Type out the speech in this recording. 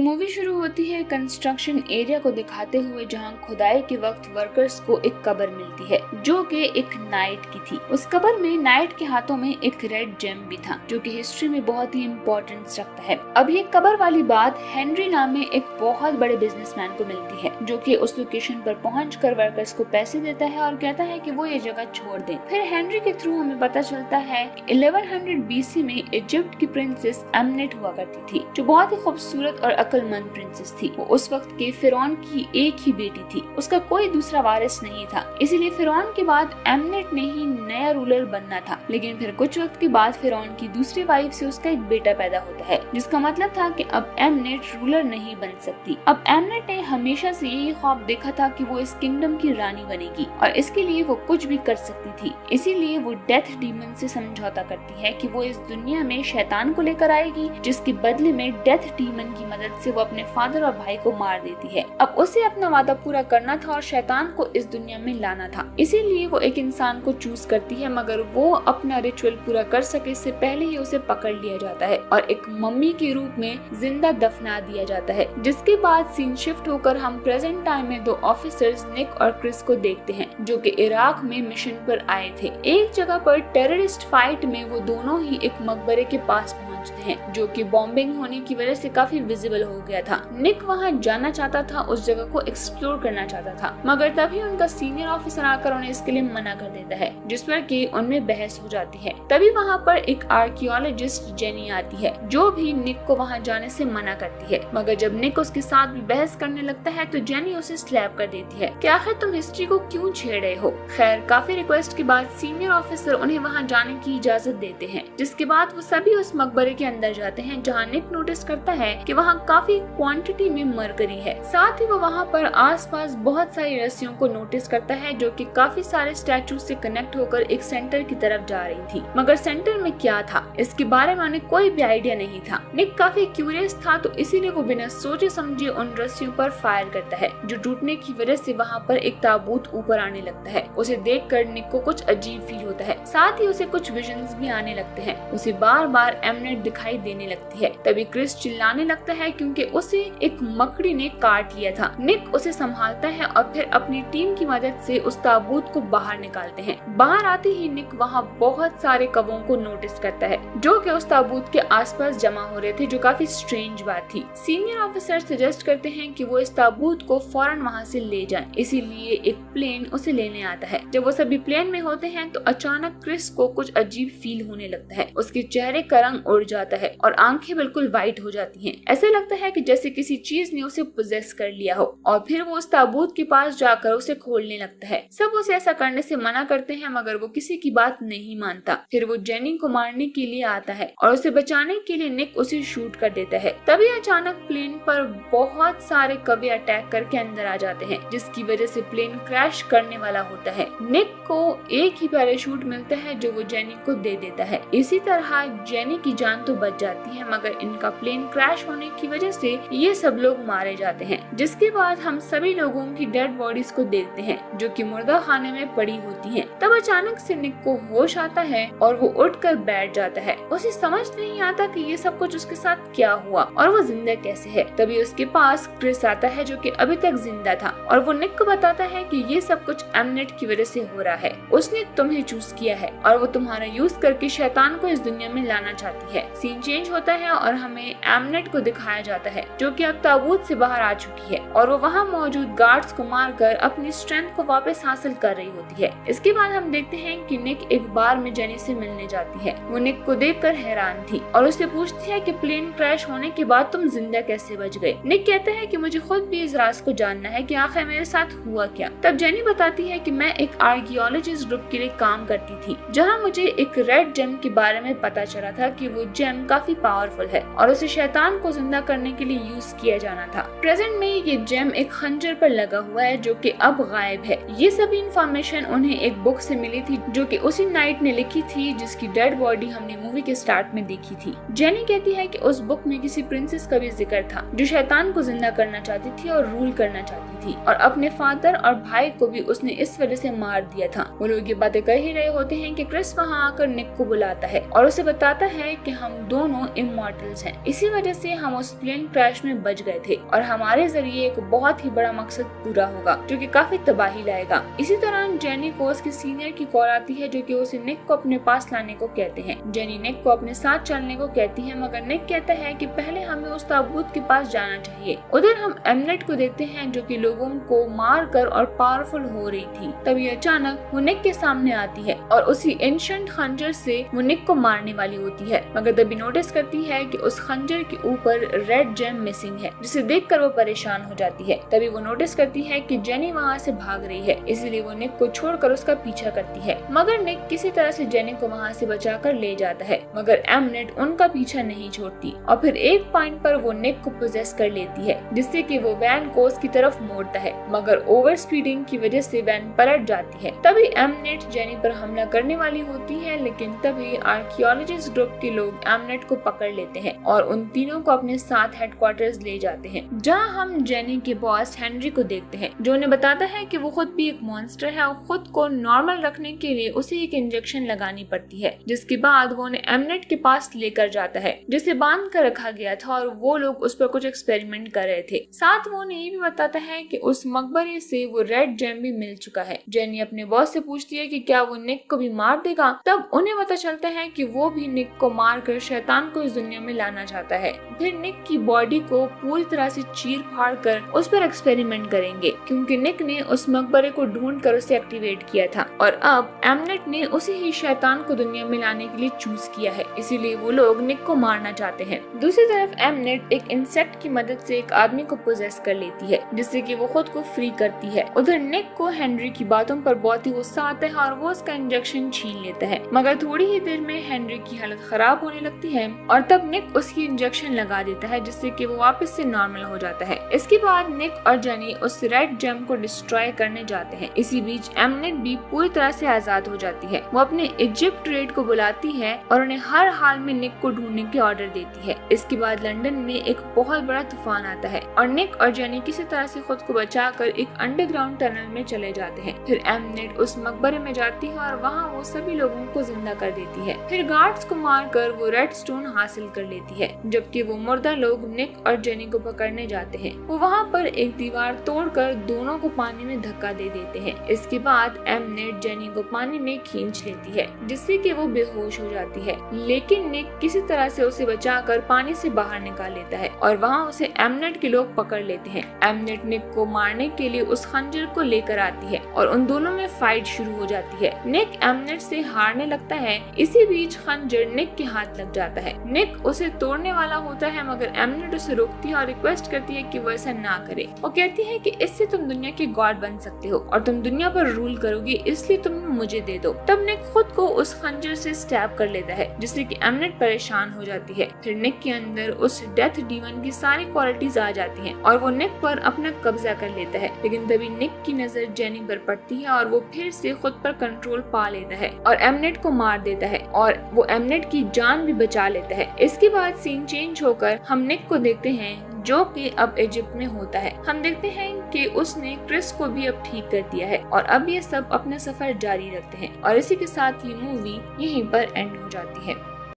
Movie शुरू होती है कंस्ट्रक्शन एरिया को दिखाते हुए, जहां खुदाई के वक्त वर्कर्स को एक कब्र मिलती है जो कि एक नाइट की थी। उस कब्र में नाइट के हाथों में एक रेड जेम भी था जो कि हिस्ट्री में बहुत ही इम्पोर्टेंस रखता है। अब ये कब्र वाली बात हेनरी नाम में एक बहुत बड़े बिजनेसमैन को मिलती है जो कि उस लोकेशन पर पहुंचकर वर्कर्स को पैसे देता है और कहता है कि वो ये जगह छोड़ दें। फिर हेनरी के थ्रू हमें पता चलता है 1100 BC में इजिप्ट की प्रिंसेस एमनेट हुआ करती थी जो बहुत ही खूबसूरत और अक्लमंद प्रिंसेस थी। वो उस वक्त के फिरौन की एक ही बेटी थी, उसका कोई दूसरा वारिस नहीं था, इसीलिए फिरौन के बाद एमनेट ने ही नया रूलर बनना था। लेकिन फिर कुछ वक्त के बाद फिरौन की दूसरी वाइफ से उसका एक बेटा पैदा होता है, जिसका मतलब था कि अब एमनेट रूलर नहीं बन सकती। अब एमनेट ने हमेशा से यही ख्वाब देखा था कि वो इस किंगडम की रानी बनेगी और इसके लिए वो कुछ भी कर सकती थी। इसीलिए वो डेथ डीमन से समझौता करती है कि वो इस दुनिया में शैतान को लेकर आएगी, जिसके बदले में डेथ डीमन की मदद से वो अपने फादर और भाई को मार देती है। अब उसे अपना वादा पूरा करना था और शैतान को इस दुनिया में लाना था, इसीलिए वो एक इंसान को चूज करती है, मगर वो अपना रिचुअल पूरा कर सके इससे पहले ही उसे पकड़ लिया जाता है और एक मम्मी के रूप में जिंदा दफना दिया जाता है। जिसके बाद सीन शिफ्ट होकर हम प्रेजेंट टाइम में दो ऑफिसर्स निक और क्रिस को देखते हैं जो कि इराक में मिशन पर आए थे। एक जगह पर टेररिस्ट फाइट में वो दोनों ही एक मकबरे के पास पहुंचते हैं जो कि बॉम्बिंग होने की वजह से काफी विजिबल हो गया था। निक वहां जाना चाहता था, उस जगह को एक्सप्लोर करना चाहता था, मगर तभी उनका सीनियर ऑफिसर आकर उन्हें इसके लिए मना कर देता है, जिस पर कि उनमें बहस हो जाती है। तभी वहां पर एक आर्कियोलॉजिस्ट जेनी आती है जो भी निक को वहां जाने से मना करती है, मगर जब निक उसके साथ भी बहस करने लगता है तो जेनी उसे स्लैप कर देती है कि आखिर तुम हिस्ट्री को क्यों छेड़ रहे हो। खैर काफी रिक्वेस्ट के बाद सीनियर ऑफिसर उन्हें वहाँ जाने की इजाजत देते हैं, जिसके बाद वो सभी उस मकबरे के अंदर जाते हैं जहाँ निक नोटिस करता है कि वहाँ काफी क्वांटिटी में मरकरी है। साथ ही वो वहाँ पर आसपास बहुत सारी रस्सियों को नोटिस करता है जो कि काफी सारे स्टैचू से कनेक्ट होकर एक सेंटर की तरफ जा रही थी, मगर सेंटर में क्या था इसके बारे में उन्हें कोई भी आइडिया नहीं था। निक काफी क्यूरियस था तो इसीलिए वो बिना सोचे समझे उन रस्सियों पर फायर करता है, जो टूटने की वजह से वहाँ पर एक ताबूत ऊपर आने लगता है। उसे देखकर निक को कुछ अजीब फील होता है, साथ ही उसे कुछ विजन्स भी आने लगते हैं। उसे बार बार एमनेट दिखाई देने लगती है। तभी क्रिस चिल्लाने लगता है क्योंकि उसे एक मकड़ी ने काट लिया था। निक उसे संभालता है और फिर अपनी टीम की मदद से उस ताबूत को बाहर निकालते हैं। बाहर आते ही निक वहाँ बहुत सारे कवों को नोटिस करता है जो कि उस ताबूत के आसपास जमा हो रहे थे, जो काफी स्ट्रेंज बात थी। सीनियर ऑफिसर सजेस्ट करते हैं कि वो इस ताबूत को फौरन वहाँ से ले जाएं, इसीलिए एक प्लेन उसे लेने आता है। जब वो सभी प्लेन में होते हैं तो अचानक क्रिस को कुछ अजीब फील होने लगता है। उसके चेहरे का रंग उड़ जाता है और आंखें बिल्कुल व्हाइट हो जाती हैं। ऐसे लगता है कि जैसे किसी चीज ने उसे पोजेस कर लिया हो और फिर वो उस ताबूत के पास जाकर उसे खोलने लगता है। सब उसे ऐसा करने से मना करते हैं मगर वो किसी की बात नहीं मानता। फिर वो जेनी को मारने के लिए आता है और उसे बचाने के लिए निक उसे शूट कर देता है। तभी अचानक प्लेन पर बहुत सारे कवे अटैक करके अंदर आ जाते हैं, जिसकी वजह से प्लेन क्रैश करने वाला होता है। निक को एक ही पैराशूट मिलता है जो वो जेनी को दे देता है। इसी तरह जेनी की जान तो बच जाती है, मगर इनका प्लेन क्रैश होने की वजह से ये सब लोग मारे जाते हैं। जिसके बाद हम सभी लोगों की डेड बॉडीज को देखते हैं जो कि मुर्दा खाने में पड़ी होती हैं। तब अचानक से निक को होश आता है और वो उठकर बैठ जाता है। उसे समझ नहीं आता कि ये सब कुछ उसके साथ क्या हुआ और वो जिंदा कैसे है। तभी उसके पास क्रिस आता है जो कि अभी तक जिंदा था और वो निक को बताता है कि ये सब कुछ एमनेट की वजह से हो रहा है। उसने तुम्हें चूज किया है और वो तुम्हारा यूज करके शैतान को इस दुनिया में लाना चाहती है। सीन चेंज होता है और हमें एमनेट को दिखाया जाता है जो कि अब ताबूत से बाहर आ चुकी है और वो वहाँ मौजूद गार्ड्स को मारकर अपनी स्ट्रेंथ को वापस हासिल कर रही होती है। इसके बाद हम देखते हैं कि निक एक बार में जेनी से मिलने जाती है। वो निक को देखकर हैरान थी और उससे पूछती है कि प्लेन क्रैश होने के बाद तुम जिंदा कैसे बच गए। निक कहता है कि मुझे खुद भी इस राज को जानना है कि आखिर मेरे साथ हुआ क्या। तब जेनी बताती है कि मैं एक आर्कियोलॉजिस्ट ग्रुप के लिए काम करती थी जहाँ मुझे एक रेड जेम के बारे में पता चला था कि वो जेम काफी पावरफुल है और उसे शैतान को जिंदा करने के लिए यूज किया जाना था। प्रेजेंट में ये जेम एक खंजर पर लगा हुआ है जो कि अब गायब है। ये सभी इंफॉर्मेशन उन्हें एक बुक से मिली थी जो कि उसी नाइट ने लिखी थी जिसकी डेड बॉडी हमने मूवी के स्टार्ट में देखी थी। जेनी कहती है कि उस बुक में किसी प्रिंसेस का भी जिक्र था जो शैतान को जिंदा करना चाहती थी और रूल करना चाहती थी और अपने फादर और भाई को भी उसने इस वजह से मार दिया था। वो लोग ये बातें कह ही रहे होते हैं कि क्रिस वहाँ आकर निक को बुलाता है और उसे बताता है कि हम दोनों इमॉर्टल्स हैं। इसी वजह से हम उस प्लेन क्रैश में बच गए थे और हमारे जरिए एक बहुत ही बड़ा मकसद पूरा होगा जो कि काफी तबाही लाएगा। इसी दौरान जेनी को उसकी सीनियर की कॉल आती है जो कि उसे निक को अपने पास लाने को कहते हैं। जेनी निक को अपने साथ चलने को कहती है, मगर निक कहता है कि पहले हमें उस ताबूत के पास जाना चाहिए। उधर हम एमनेट को देखते हैं जो कि लोगों को मार कर और पावरफुल हो रही थी। तभी अचानक वो निक के सामने आती है और उसी एंशिएंट खंजर से वो निक को मारने वाली होती है, मगर तभी नोटिस करती है कि उस खंजर के ऊपर रेड जेम मिसिंग है, जिसे देखकर वो परेशान हो जाती है। तभी वो नोटिस करती है कि जेनी वहाँ से भाग रही है, इसलिए वो निक को छोड़कर उसका पीछा करती है, मगर निक किसी तरह से जेनी को वहाँ से बचाकर ले जाता है, मगर एमनेट उनका पीछा नहीं छोड़ती और फिर एक पॉइंट पर वो निक को पोजेस कर लेती है, जिससे कि वो वैन को उसकी तरफ मोड़ता है, मगर ओवर स्पीडिंग की वजह से वैन पलट जाती है। तभी एमनेट जेनी पर हमला करने वाली होती है, लेकिन तभी आर्कियोलॉजिस्ट ग्रुप के लोग एमनेट को पकड़ लेते हैं और उन तीनों को अपने साथ हेडक्वार्टर्स ले जाते हैं, जहां हम जेनी के बॉस हेनरी को देखते हैं, जो उन्हें बताता है कि वो खुद भी एक मॉन्स्टर है और खुद को नॉर्मल रखने के लिए उसे एक इंजेक्शन लगानी पड़ती है, जिसके बाद वो उन्हें एमनेट के पास लेकर जाता है, जिसे बांध कर रखा गया था और वो लोग उस पर कुछ एक्सपेरिमेंट कर रहे थे। साथ वो उन्हें ये भी बताता है कि उस मकबरे से वो रेड जेम भी मिल चुका है। जेनी अपने बॉस से पूछती है कि क्या वो निक को भी मार देगा, तब उन्हें पता चलता है कि वो भी निक को मारकर शैतान को इस दुनिया में लाना चाहता है। फिर निक की बॉडी को पूरी तरह से चीर फाड़ कर उस पर एक्सपेरिमेंट करेंगे, क्योंकि निक ने उस मकबरे को ढूंढ कर उसे एक्टिवेट किया था और अब एमनेट ने उसे ही शैतान को दुनिया में लाने के लिए चूज किया है, इसीलिए वो लोग निक को मारना चाहते हैं। दूसरी तरफ एमनेट एक इंसेक्ट की मदद से एक आदमी को पोजेस कर लेती है, जिससे कि वो खुद को फ्री करती है। उधर निक को हेनरी की बातों पर बहुत ही गुस्सा आता है और वो उसका इंजेक्शन छीन लेता है, मगर थोड़ी ही देर में हेनरी की हालत खराब होने लगती है और तब निक उसकी इंजेक्शन लगा देता है, जिससे कि वो वापस से नॉर्मल हो जाता है। इसके बाद निक और जेनी उस रेड जेम को डिस्ट्रॉय करने जाते हैं। इसी बीच एमनेट भी पूरी तरह से आजाद हो जाती है। वो अपने इजिप्ट रेड को बुलाती है और उन्हें हर हाल में निक को ढूंढने के ऑर्डर देती है। इसके बाद लंदन में एक बहुत बड़ा तूफान आता है और निक और जेनी किसी तरह से खुद को बचाकर एक अंडरग्राउंड टनल में चले जाते हैं। फिर एमनेट उस मकबरे में जाती है और वहाँ वो सभी लोगों को जिंदा कर देती है। फिर गार्ड्स को मारकर वो रेड स्टोन हासिल कर लेती है, जबकि वो मुर्दा लोग निक और जेनी को पकड़ने जाते हैं। वो वहाँ पर एक दीवार तोड़कर दोनों को पानी में धक्का दे देते हैं। इसके बाद एमनेट जेनी को पानी में खींच लेती है, जिससे कि वो बेहोश हो जाती है, लेकिन निक किसी तरह से उसे बचाकर पानी से बाहर निकाल लेता है और वहाँ उसे एमनेट के लोग पकड़ लेते हैं। एमनेट निक को मारने के लिए उस खंजर को लेकर आती है और उन दोनों में फाइट शुरू हो जाती है। निक एमनेट से हारने लगता है। इसी बीच खंजर निक के हाथ लग जाता है। निक उसे तोड़ने वाला होता है, मगर एमनेट उसे रोकती है और रिक्वेस्ट करती है कि वो ऐसा ना करे। वो कहती है कि इससे तुम दुनिया के गॉड बन सकते हो और तुम दुनिया पर रूल करोगे, इसलिए तुम मुझे दे दो। तब निक खुद को उस खंजर से स्टैब कर लेता है, जिससे कि एमनेट परेशान हो जाती है। फिर निक के अंदर उस डेथ डीमन की सारी क्वालिटीज आ जाती हैं और वो निक पर अपना कब्जा कर लेता है। लेकिन तभी निक की नजर जेनी पर पड़ती है और वो फिर से खुद पर कंट्रोल पा लेता है और एमनेट को मार देता है और वो एमनेट की जान भी बचा लेता है। इसके बाद सीन चेंज होकर हम निक को देखते हैं, जो कि अब इजिप्ट में होता है। हम देखते हैं कि उसने क्रिस को भी अब ठीक कर दिया है और अब ये सब अपना सफर जारी रखते हैं और इसी के साथ ये मूवी यहीं पर एंड हो जाती है।